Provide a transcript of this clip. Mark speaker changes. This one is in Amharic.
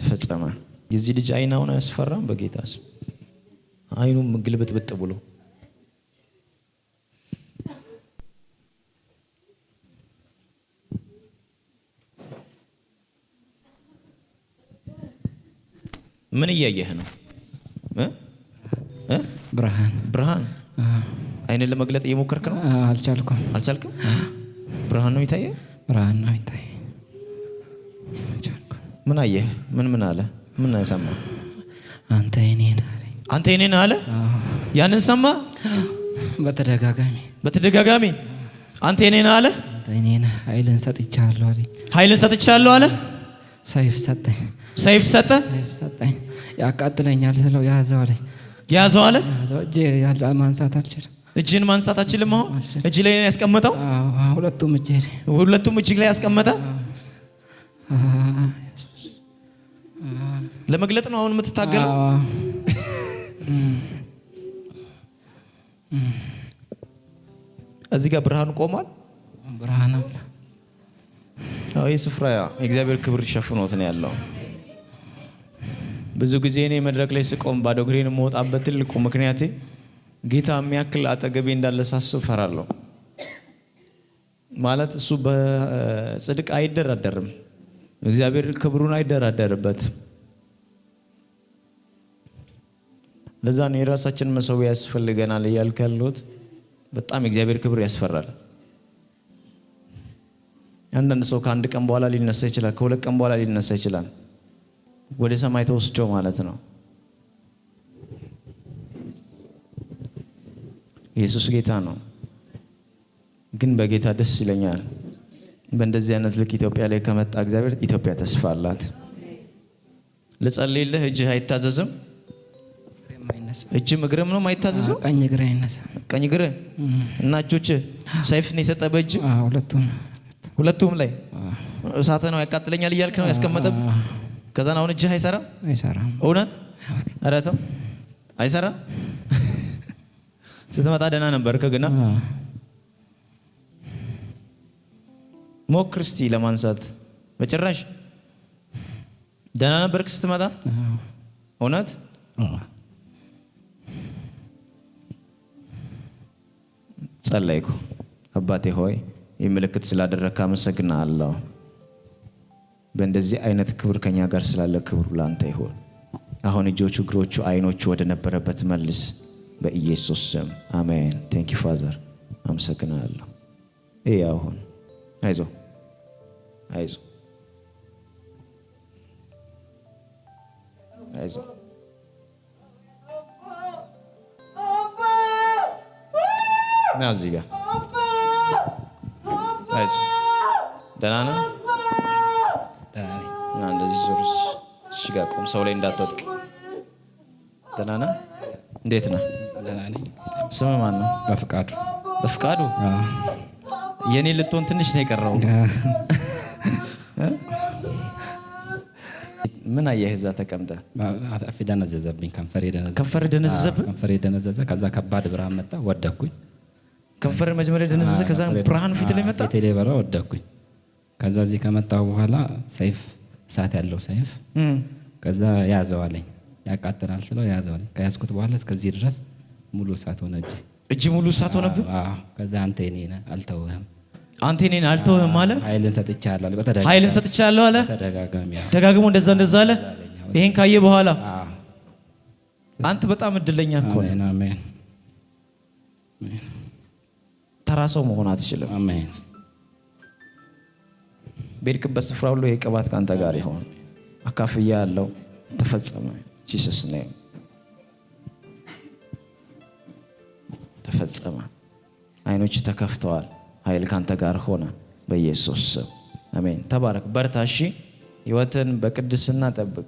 Speaker 1: ተፈጸመ። የዚህ ልጅ አይናውን አያስፈራም? በጌታስ አይኑም ግልብጥብጥ ብሎ ምን እያየህ ነው? ብርሃን አይንን ለመግለጥ እየሞከርክ ነው? አልቻልኩም። ብርሃን ነው ይታየ? ምን አየህ? ምን አለ? ምን ሰማ?
Speaker 2: አንተ የኔ ነህ አለኝ።
Speaker 1: አንተ የኔ ነህ አለ? ያንን ሰማ? በተደጋጋሚ አንተ የኔ ነህ አለ?
Speaker 2: አንተ የኔ ነህ፣ ኃይልን
Speaker 1: ሰጥቻለሁ አለ?
Speaker 2: ሰይፍ ሰጠኝ። ያቃጥለኛል ስለው ያዘው አለኝ።
Speaker 1: ያዘው አለ?
Speaker 2: ማንሳት አልችልም።
Speaker 1: እጅን ማንሳት አልችልም። አሁን እጅ ላይ ነው ያስቀመጠው? ሁለቱም እጅ ላይ ያስቀመጠ። ለመግለጥ ነው አሁን የምትታገለው? እዚህ ጋር ብርሃን ቆሟል።
Speaker 2: ብርሃን አለ።
Speaker 1: ይህ ስፍራ የእግዚአብሔር ክብር ሸፍኖት ነው ያለው። ብዙ ጊዜ እኔ መድረክ ላይ ስቆም ባዶ እግሬን የምወጣበት ትልቁ ምክንያቴ ጌታ የሚያክል አጠገቤ እንዳለ ሳስብ ፈራለሁ። ማለት እሱ በጽድቅ አይደራደርም፣ እግዚአብሔር ክብሩን አይደራደርበትም። ለዛ ነው የራሳችን መሰዊያ ያስፈልገናል እያልኩ ያለሁት። በጣም የእግዚአብሔር ክብር ያስፈራል። አንዳንድ ሰው ከአንድ ቀን በኋላ ሊነሳ ይችላል፣ ከሁለት ቀን በኋላ ሊነሳ ይችላል። ወደ ሰማይ ተወስዶ ማለት ነው። ኢየሱስ ጌታ ነው። ግን በጌታ ደስ ይለኛል። በእንደዚህ አይነት ልክ ኢትዮጵያ ላይ ከመጣ እግዚአብሔር ኢትዮጵያ ተስፋ አላት። ልጸልይልህ። እጅህ አይታዘዝም? እጅም እግርም ነው አይታዘዝም?
Speaker 2: ቀኝ እግር አይነሳ።
Speaker 1: ቀኝ እግር እና እጆች ሰይፍ ነው የሰጠህ በእጅ? ሁለቱም ላይ እሳት ነው ያቃጥለኛል እያልክ ነው ያስቀመጠብ። ከዛ አሁን እጅህ አይሰራም? እውነት? ኧረ ተው አይሰራም። ስትመጣ ደህና ነበርክ ግና ሞክር እስቲ ለማንሳት። በጭራሽ ደህና ነበርክ ስትመጣ? እውነት? ጸለይኩ። አባቴ ሆይ ይህ ምልክት ስላደረግክ አመሰግናለሁ። በእንደዚህ አይነት ክብር ከኛ ጋር ስላለ ክብሩ ላንተ ይሁን። አሁን እጆቹ፣ እግሮቹ፣ አይኖቹ ወደ ነበረበት መልስ በኢየሱስ ስም አሜን። ቴንክ ዩ ፋዘር፣ አመሰግናለሁ። ይሄ አሁን አይዞ ና እዚህ ጋር አይዞ። ደህና ነህ? እና እንደዚህ ዞር። እሺ ጋር ቆም፣ ሰው ላይ እንዳትወድቅ። ደህና ነህ? እንዴት ነህ? ስም ማን ነው? በፍቃዱ። የኔ ልትሆን ትንሽ ነው የቀረው። ምን አየህ እዛ ተቀምጠህ?
Speaker 2: አፌ ደነዘዘብኝ። ከንፈሬ
Speaker 1: ደነዘዘ።
Speaker 2: ከዛ ከባድ ብርሃን መጣ፣ ወደኩኝ።
Speaker 1: ከንፈር መጀመሪያ ደነዘዘ፣ ከዛ ብርሃን ፊት ላይ መጣ፣
Speaker 2: ፊቴ ላይ በራ፣ ወደኩኝ። ከዛ እዚህ ከመጣሁ በኋላ ሰይፍ፣ እሳት ያለው ሰይፍ፣ ከዛ ያዘው አለኝ። ያቃጥላል ስለው ያዘው አለኝ። ከያዝኩት በኋላ እስከዚህ ድረስ ሙሉ እሳት ሆነ።
Speaker 1: እጅ ሙሉ እሳት ሆነብህ?
Speaker 2: ከዛ አንተ የኔ ነህ አልተውህም
Speaker 1: አለ።
Speaker 2: ኃይልን ሰጥቻለሁ አለ።
Speaker 1: ደጋግሞ እንደዛ አለ። ይሄን ካየ በኋላ አንተ በጣም እድለኛ እኮ ነህ። ተራ ሰው መሆን አትችልም።
Speaker 2: አሜን።
Speaker 1: በሄድክበት ስፍራ ሁሉ ይሄ ቅባት ካንተ ጋር ይሆን። አካፍያ ያለው ተፈጸመ። ጂሰስ ኔም ተፈጸመ። አይኖች ተከፍተዋል። ኃይል ካንተ ጋር ሆነ በኢየሱስ ስም አሜን። ተባረክ። በርታ። እሺ፣ ህይወትን በቅድስና ጠብቅ።